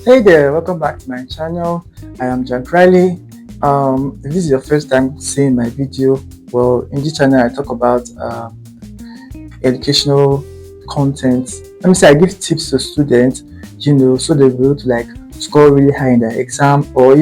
Hey there, welcome back to my channel. I am Jack Riley. If this is your first time seeing my video, well, in this channel I talk about educational content. Let me say I give tips to students, so they'll be able to like score really high in their exam, or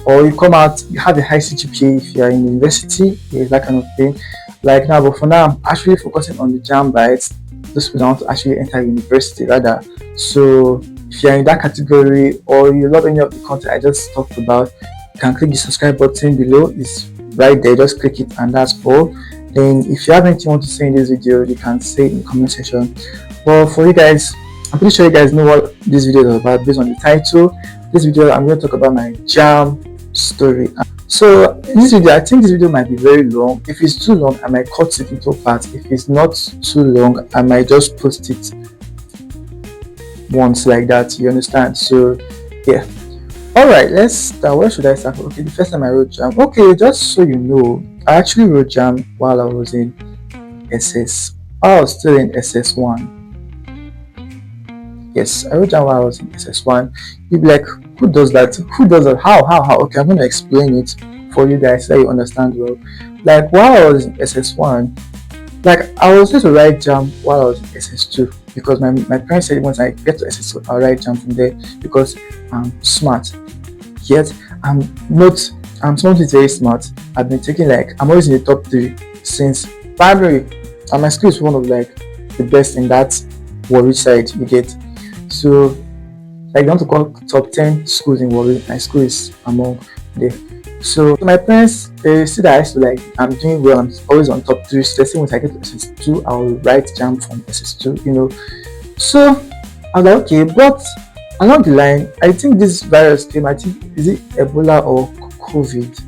or you come out, you have a high CGPA if you are in university, yes, that kind of thing. Like now, but for now, I'm actually focusing on the JAMB bites. Those people want to actually enter university rather. So if you're in that category or you love any of the content I just talked about, you can click the subscribe button below. It's right there. Just click it and that's all. Then if you have anything you want to say in this video, you can say it in the comment section. Well, for you guys, I'm pretty sure you guys know what this video is about based on the title. This video, I'm going to talk about my JAMB story. So in this video, I think this video might be very long. If it's too long, I might cut it into parts. If it's not too long, I might just post it once like that, you understand? So yeah, all right, let's start. Where should I start from? Okay, the first time I wrote JAMB, okay, just so you know, I actually wrote JAMB while I was in SS. I was still in SS1. Yes, I wrote JAMB while I was in SS1. You'd be like, who does that? Who does that? How? Okay, I'm going to explain it for you guys so you understand well. Like while I was in SS1, like I was supposed to write JAMB while I was in SS2 because my parents said once I get to SS2 I'll write JAMB from there because I'm smart. Yet I'm not. I'm someone who's very smart. I've been taking I'm always in the top 3 since primary, and my school is one of like the best in that Warri side you get. So like, I want to call top 10 schools in Warri. My school is among there. So my parents, they see that I used to I'm doing well, I'm always on top 3. So they say once I get to SS2, I'll write JAMB from SS2, So I was like, okay, but along the line, I think this virus came, I think, is it Ebola or COVID?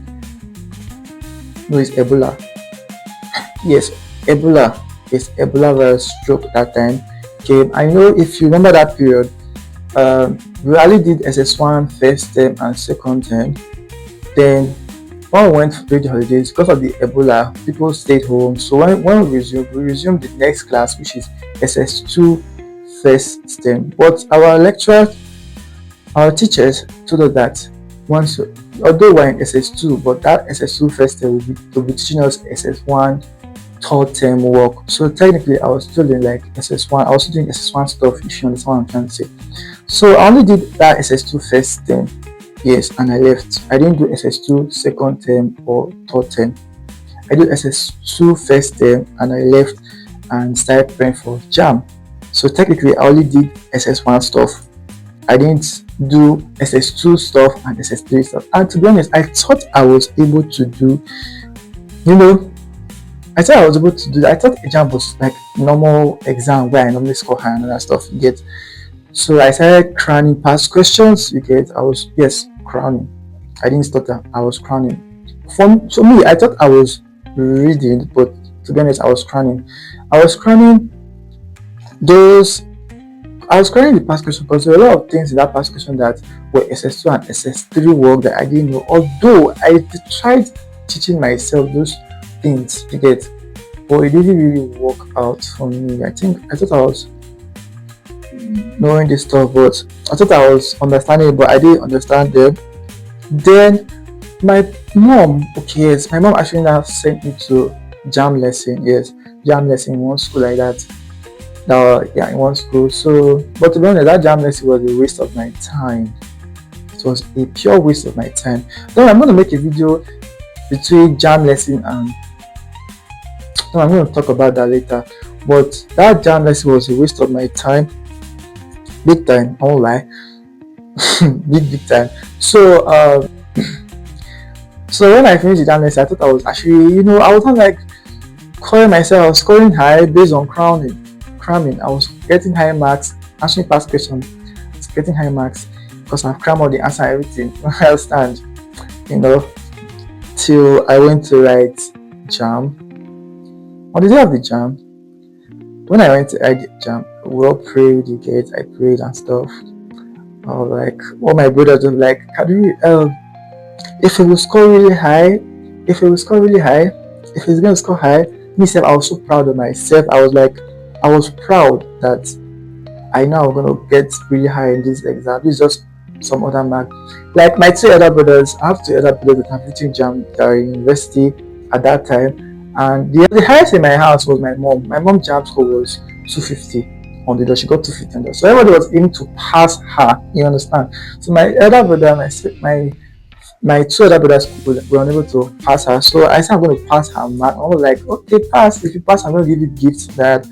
No, it's Ebola. Yes, Ebola. Yes, Ebola virus struck that time. Okay, I know if you remember that period, we only did SS1 first term and second term. Then when we went for the holidays, because of the Ebola, people stayed home. So when we resumed the next class, which is SS2 first term. But our teachers told us that although we're in SS2, but that SS2 first term will be teaching us SS1 third term work. So technically, I was still in SS1. I was doing SS1 stuff, if you understand what I'm trying to say. So I only did that SS2 first term. Yes, and I left. I didn't do SS2 second term or third term. I did SS2 first term and I left and started preparing for JAMB. So technically, I only did SS1 stuff. I didn't do SS2 stuff and SS3 stuff. And to be honest, I thought I was able to do, I thought I was able to do that. I thought JAMB was like normal exam where I normally score high and other stuff, you get. So I started crowning past questions, you get. Crowning. I didn't stutter, I was crowning. For me, I thought I was reading, but to be honest, I was crowning. I was crowning the past question because there were a lot of things in that past question that were SS2 and SS3 work that I didn't know. Although I tried teaching myself those things, you get, but it didn't really work out for me. I thought I was knowing this stuff, but I thought I was understanding it, but I didn't understand them. Then my mom actually now sent me to JAMB lesson. Yes, JAMB lesson in one school like that. In one school. So, but to be honest, that JAMB lesson was a waste of my time. It was a pure waste of my time. Then I'm going to make a video between JAMB lesson and I'm going to talk about that later. But that JAMB lesson was a waste of my time. Big time, I won't lie. big time. So so when I finished the JAMB lesson, I thought I was actually, I was not like calling myself, I was scoring high based on cramming. I was getting high marks, answering past questions, getting high marks because I've crammed all the answer, everything. I understand, till I went to write JAMB. On the day of the JAMB, when I went to write the JAMB, we all prayed, I prayed and stuff. I was like, all my brothers were like, if it will score really high, if it's going to score high, myself, I was so proud of myself. I was proud that I know I'm gonna get really high in this exam. This is just some other mark. Like my two elder brothers, I have two elder brothers that have written JAMB that are in university at that time, and the highest in my house was my mom. My mom JAMB score was 250 on the door. She got 250 on the door. So everybody was aiming to pass her. You understand? So my elder brother, my two other brothers were unable to pass her. So I said I'm going to pass her mark. I was like, okay, pass. If you pass, I'm going to give you gifts. That.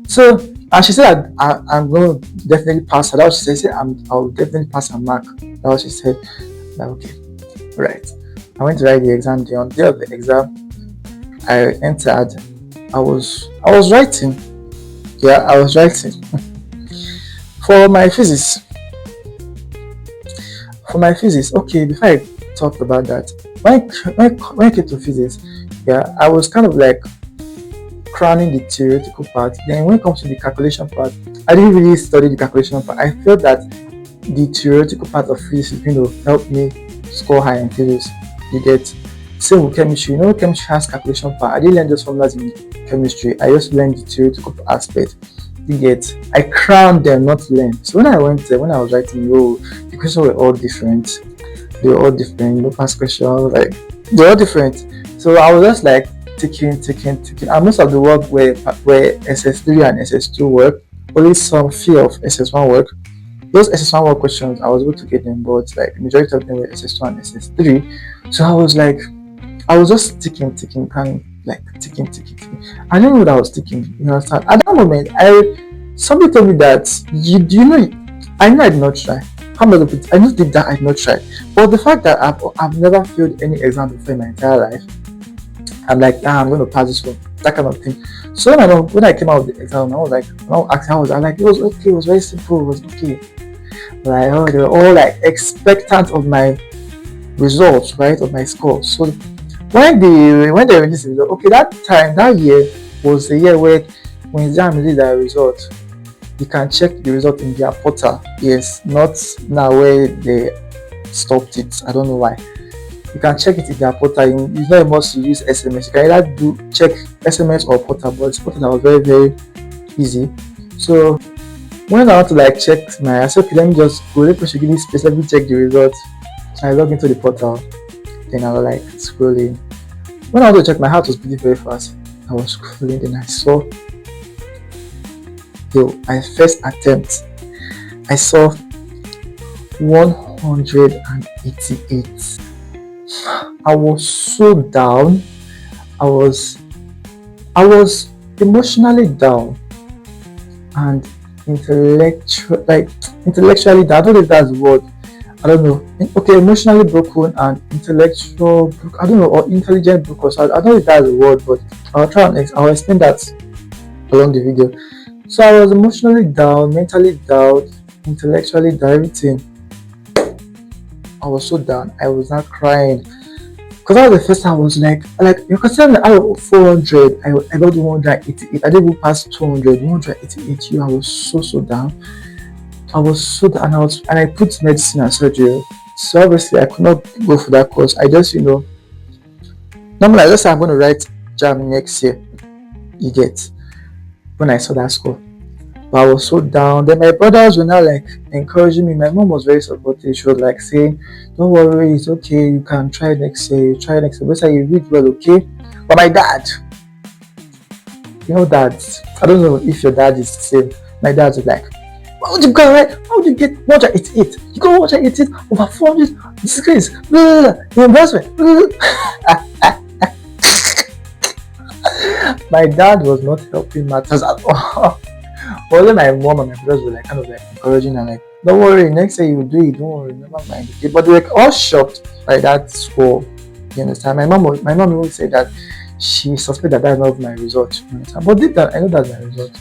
So and she said I'm going to definitely pass her. That was she said. She said I'll definitely pass her mark. That was she said. Like, okay, right. I went to write the exam day. On the day of the exam, I entered. I was writing. Yeah, I was writing for my physics. For my physics, okay. Before I talked about that, when it came to physics, yeah, I was kind of like crowning the theoretical part. Then when it comes to the calculation part, I didn't really study the calculation part. I felt that the theoretical part of physics is going to help me score high in physics. You get same with chemistry. You know, chemistry has calculation part. I didn't learn those formulas in chemistry. I just learned the theoretical aspect. You get, I crowned them, not learn. So when I went there, when I was writing, the questions were all different. They were all different. No past questions, like they were all different. So I was just like ticking. And most of the work were SS3 and SS2 work. Only some few of SS1 work. Those SS1 work questions, I was able to get them, but like majority of them were SS2 and SS3. So I was like, I was just ticking, kind of like ticking. I didn't know what I was ticking. You understand? At that moment, somebody told me that you know, I know I did not try. How much of it? I just did that. I did not try. But the fact that I've never failed any exam before in my entire life, I'm like, I'm going to pass this one. That kind of thing. So when I came out of the exam, I was like, I was like, it was okay. It was very simple. It was okay. Like, oh, they were all like expectant of my results, right, of my score. So when they released the result, okay, that year was the year where when JAMB released their result, you can check the result in their portal. Yes, not now where they stopped it. I don't know why. You can check it in their portal. It's not a must to use SMS. You can either check SMS or portal, but portal was very, very easy. So when I want to like check I said, okay, let me just go. Let me give me space. Let me check the results. So I log into the portal. Then I was like scrolling. When I want to check, my heart was beating very fast. I was scrolling. Then I saw, my first attempt, I saw 188. I was so down. I was emotionally down and intellectually down. I don't know if that's the word. I don't know. Okay, emotionally broken and intellectual. I don't know, or intelligent broken. So I don't know if that's the word, but I'll explain that along the video. So I was emotionally down, mentally down, intellectually down, everything. I was so down. I was not crying. Because that was the first time I was like you can tell me out of 400, I got 188. I didn't go past 200, 188. I was so down. I was so down, and I put medicine and surgery. So obviously I could not go for that course. I just, normally I just said I'm going to write JAMB next year. You get, when I saw that score. But I was so down. Then my brothers were now like encouraging me. My mom was very supportive. She was like saying, don't worry, it's okay, you can try next year, But say you read well, okay? But my dad, dad, I don't know if your dad is the same. My dad was like, why would you go right? How would you get 188? You go 188 over 400, disgrace, the embarrassment. My dad was not helping matters at all. Only my mom and my brothers were like kind of like encouraging and like, don't worry, next year you will do it, don't worry, never mind. But they were all shocked by that score. You understand? My mom even said that she suspected that that's not my result. You understand? But deep down, I know that's my result.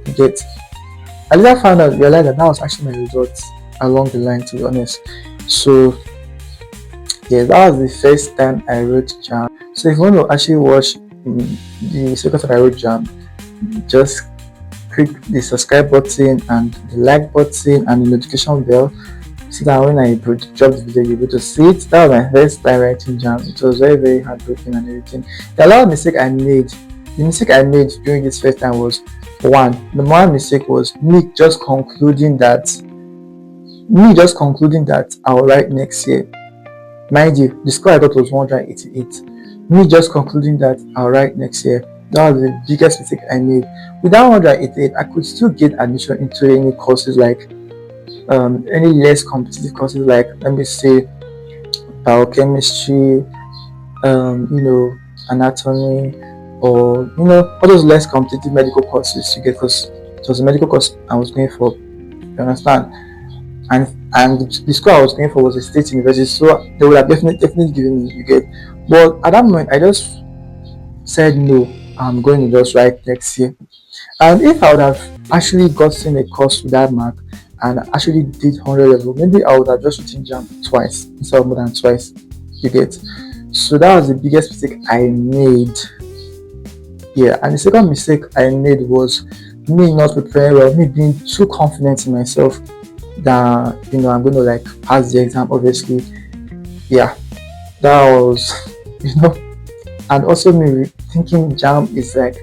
You get? I later realized that was actually my result along the line, to be honest. So yeah, that was the first time I wrote JAMB. So if you want to actually watch the second time I wrote JAMB, just click the subscribe button and the like button and the notification bell, so that when I drop the video you'll be able to see it. That was my first time writing JAMB. It was very, very heartbreaking and everything. The last mistake I made during this first time was One, number one mistake was me just concluding that I'll write next year. Mind you, the score I got was 188. Me just concluding that I'll write next year. That was the biggest mistake I made. With that 188, I could still get admission into any courses like any less competitive courses like, let me say, biochemistry, anatomy, or all those less competitive medical courses you get, because it was a medical course I was going for. You understand? And the school I was going for was a state university, so they would have definitely given me, you get. But at that moment, I just said no. I'm going to just write next year. And if I would have actually gotten a course with that mark and actually did 100 level, maybe I would have just written JAMB twice instead of more than twice. You get. So that was the biggest mistake I made. Yeah, and the second mistake I made was me not preparing well, me being too confident in myself that I'm going to like pass the exam. Obviously, yeah, that was and also me thinking JAMB is like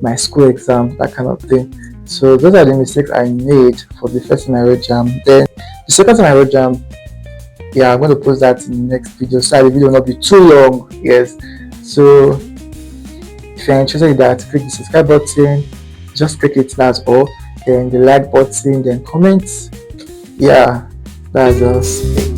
my school exam, that kind of thing. So those are the mistakes I made for the first time I wrote JAMB. Then the second time I wrote JAMB, yeah, I'm going to post that in the next video, so the video will not be too long. Yes, so if you're interested in that, click the subscribe button, just click it, that's all. Then the like button, then comment. Yeah, that's just it.